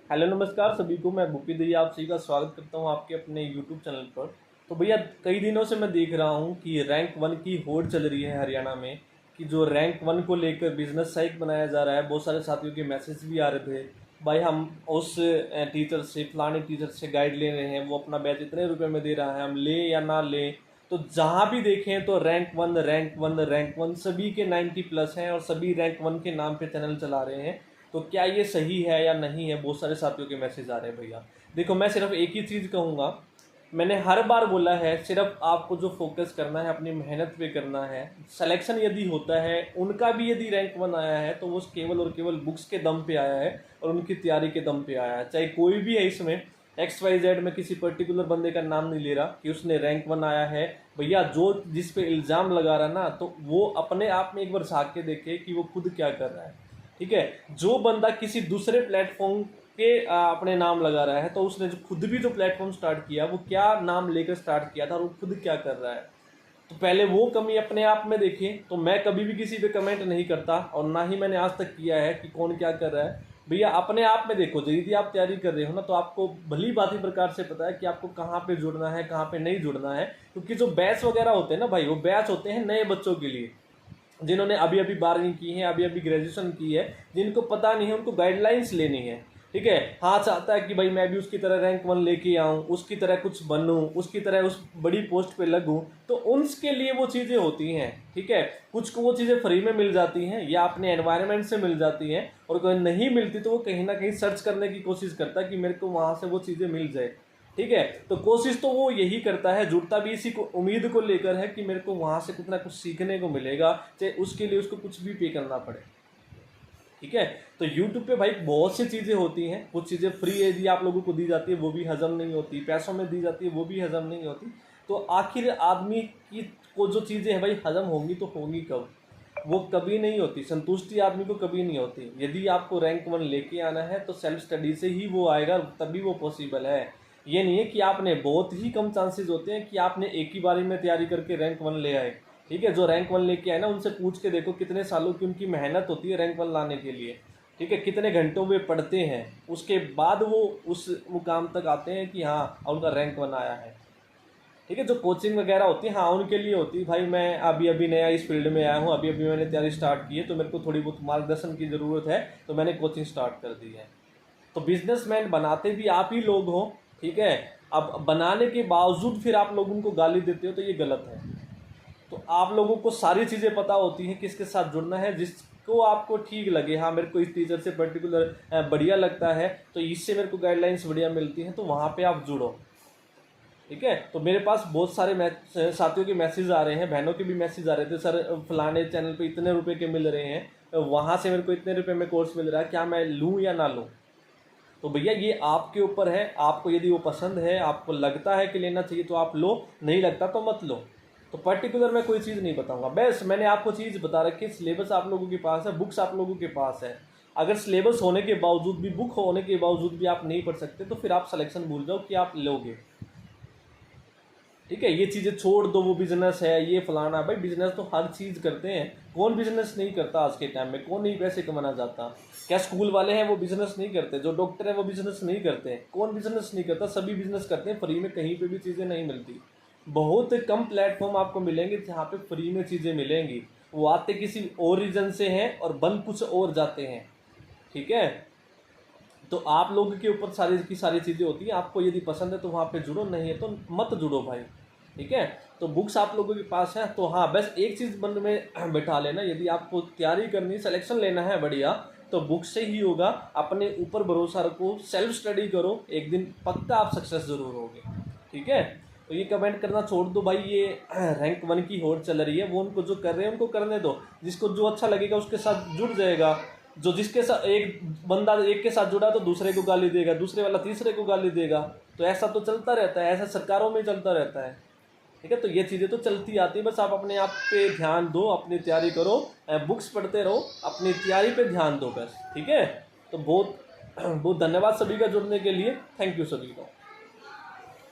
Hello नमस्कार सभी को। मैं भूपी दहिया आप सभी का स्वागत करता हूं आपके अपने यूट्यूब चैनल पर। तो भैया कई दिनों से मैं देख रहा हूं कि रैंक वन की होड़ चल रही है हरियाणा में, कि जो रैंक वन को लेकर बिजनेस साइट बनाया जा रहा है। बहुत सारे साथियों के मैसेज भी आ रहे थे, भाई हम उस टीचर से फलाने टीचर से गाइड ले रहे हैं, वो अपना बैच इतने रुपए में दे रहा है, हम ले या ना लें। तो जहाँ भी देखें तो rank one rank one rank one, सभी के 90+ हैं और सभी रैंक वन के नाम पे चैनल चला रहे हैं। तो क्या ये सही है या नहीं है? बहुत सारे साथियों के मैसेज आ रहे हैं भैया। देखो मैं सिर्फ एक ही चीज़ कहूँगा, मैंने हर बार बोला है, सिर्फ आपको जो फोकस करना है अपनी मेहनत पे करना है। सिलेक्शन यदि होता है, उनका भी यदि रैंक वन आया है तो वो केवल और केवल बुक्स के दम पे आया है और उनकी तैयारी के दम पे आया है। चाहे कोई भी है इसमें, XYZ, में किसी पर्टिकुलर बंदे का नाम नहीं ले रहा कि उसने रैंक वन आया है। भैया जो जिस पे इल्ज़ाम लगा रहा ना, तो वो अपने आप में एक बार झाँक के देखे कि वो खुद क्या कर रहा है। ठीक है, जो बंदा किसी दूसरे प्लेटफॉर्म पे अपने नाम लगा रहा है, तो उसने जो खुद भी जो प्लेटफॉर्म स्टार्ट किया, वो क्या नाम लेकर स्टार्ट किया था और वो खुद क्या कर रहा है। तो पहले वो कमी अपने आप में देखें। तो मैं कभी भी किसी पे कमेंट नहीं करता और ना ही मैंने आज तक किया है कि कौन क्या कर रहा है। भैया अपने आप में देखो, यदि आप तैयारी कर रहे हो ना, तो आपको भली भांति प्रकार से पता है कि आपको कहाँ पे जुड़ना है, कहाँ पे नहीं जुड़ना है। क्योंकि जो बैच वगैरह होते हैं ना भाई, वो बैच होते हैं नए बच्चों के लिए, जिन्होंने अभी अभी 12वीं की है, अभी अभी ग्रेजुएशन की है, जिनको पता नहीं है, उनको गाइडलाइंस लेनी है। ठीक है, हाँ चाहता है कि भाई मैं भी उसकी तरह रैंक वन लेके आऊँ, उसकी तरह कुछ बनूँ, उसकी तरह उस बड़ी पोस्ट पे लगूँ, तो उनके लिए वो चीज़ें होती हैं। ठीक है, कुछ को वो चीज़ें फ्री में मिल जाती हैं या अपने एनवायरनमेंट से मिल जाती हैं, और कोई नहीं मिलती तो वो कहीं ना कहीं सर्च करने की कोशिश करता है कि मेरे को वहाँ से वो चीज़ें मिल जाए। ठीक है, तो कोशिश तो वो यही करता है, जुड़ता भी इसी को उम्मीद को लेकर है कि मेरे को वहाँ से कुछ ना कुछ सीखने को मिलेगा, चाहे उसके लिए उसको कुछ भी पे करना पड़े। ठीक है, तो YouTube पे भाई बहुत सी चीज़ें होती हैं, कुछ चीज़ें फ्री यदि आप लोगों को दी जाती है वो भी हजम नहीं होती, पैसों में दी जाती है वो भी हजम नहीं होती। तो आखिर आदमी की को जो चीज़ें हैं भाई हजम होंगी तो होंगी कब? वो कभी नहीं होती, संतुष्टि आदमी को कभी नहीं होती। यदि आपको रैंक वन लेके आना है तो सेल्फ स्टडी से ही वो आएगा, तभी वो पॉसिबल है। ये नहीं है कि आपने, बहुत ही कम चांसेस होते हैं कि आपने एक ही बारी में तैयारी करके रैंक वन ले आए। ठीक है, जो रैंक वन लेके आए ना, उनसे पूछ के देखो कितने सालों की उनकी मेहनत होती है रैंक वन लाने के लिए। ठीक है, कितने घंटों वे पढ़ते हैं, उसके बाद वो उस मुकाम तक आते हैं कि हाँ उनका रैंक वन आया है। ठीक है, जो कोचिंग वगैरह होती है, हाँ उनके लिए होती है। भाई मैं अभी अभी नया इस फील्ड में आया हूँ, अभी अभी मैंने तैयारी स्टार्ट की है, तो मेरे को थोड़ी बहुत मार्गदर्शन की ज़रूरत है, तो मैंने कोचिंग स्टार्ट कर दी है। तो बिजनेसमैन बनाते भी आप ही लोग हो। ठीक है, अब बनाने के बावजूद फिर आप लोग उनको गाली देते हो, तो ये गलत है। तो आप लोगों को सारी चीज़ें पता होती हैं, किसके साथ जुड़ना है, जिसको आपको ठीक लगे। हाँ मेरे को इस टीचर से पर्टिकुलर बढ़िया लगता है, तो इससे मेरे को गाइडलाइंस बढ़िया मिलती हैं, तो वहाँ पे आप जुड़ो। ठीक है, तो मेरे पास बहुत सारे साथियों के मैसेज आ रहे हैं, बहनों के भी मैसेज आ रहे थे, सर फलाने चैनल पे इतने रुपए के मिल रहे हैं, वहाँ से मेरे को इतने रुपए में कोर्स मिल रहा है, क्या मैं लूँ या ना लूँ? तो भैया ये आपके ऊपर है, आपको यदि वो पसंद है, आपको लगता है कि लेना चाहिए तो आप लो, नहीं लगता तो मत लो। तो पर्टिकुलर मैं कोई चीज़ नहीं बताऊंगा। बस मैंने आपको चीज़ बता रखी है, सिलेबस आप लोगों के पास है, बुक्स आप लोगों के पास है। अगर सिलेबस होने के बावजूद भी, बुक होने के बावजूद भी आप नहीं पढ़ सकते, तो फिर आप सिलेक्शन भूल जाओ कि आप लोगे। ठीक है, ये चीज़ें छोड़ दो, वो बिजनेस है, ये फलाना। भाई बिजनेस तो हर चीज़ करते हैं, कौन बिजनेस नहीं करता आज के टाइम में? कौन नहीं पैसे कमाना चाहता? क्या स्कूल वाले हैं वो बिजनेस नहीं करते? जो डॉक्टर है वो बिजनेस नहीं करते? कौन बिजनेस नहीं करता? सभी बिजनेस करते हैं। फ्री में कहीं पे भी चीज़ें नहीं मिलती। बहुत कम प्लेटफॉर्म आपको मिलेंगे जहाँ पे फ्री में चीज़ें मिलेंगी। वो आते किसी और रीजन से हैं और बन कुछ और जाते हैं। ठीक है, तो आप लोगों के ऊपर सारी की सारी चीज़ें होती हैं। आपको यदि पसंद है तो वहाँ पे जुड़ो, नहीं है तो मत जुड़ो भाई। ठीक है, तो बुक्स आप लोगों के पास है, तो हाँ बस एक चीज़ मन में बैठा लेना, यदि आपको तैयारी करनी, सिलेक्शन लेना है बढ़िया, तो बुक से ही होगा। अपने ऊपर भरोसा रखो, सेल्फ स्टडी करो, एक दिन पक्का आप सक्सेस ज़रूर होगे। ठीक है, तो ये कमेंट करना छोड़ दो भाई। ये रैंक वन की होड़ चल रही है, वो उनको जो कर रहे हैं उनको करने दो। जिसको जो अच्छा लगेगा उसके साथ जुड़ जाएगा। जो जिसके साथ एक बंदा एक के साथ जुड़ा तो दूसरे को गाली देगा, दूसरे वाला तीसरे को गाली देगा। तो ऐसा तो चलता रहता है, ऐसा सरकारों में चलता रहता है। ठीक है, तो ये चीज़ें तो चलती आती है। बस आप अपने आप पे ध्यान दो, अपनी तैयारी करो, बुक्स पढ़ते रहो, अपनी तैयारी पे ध्यान दो बस। ठीक है, तो बहुत बहुत धन्यवाद सभी का जुड़ने के लिए। थैंक यू सभी को।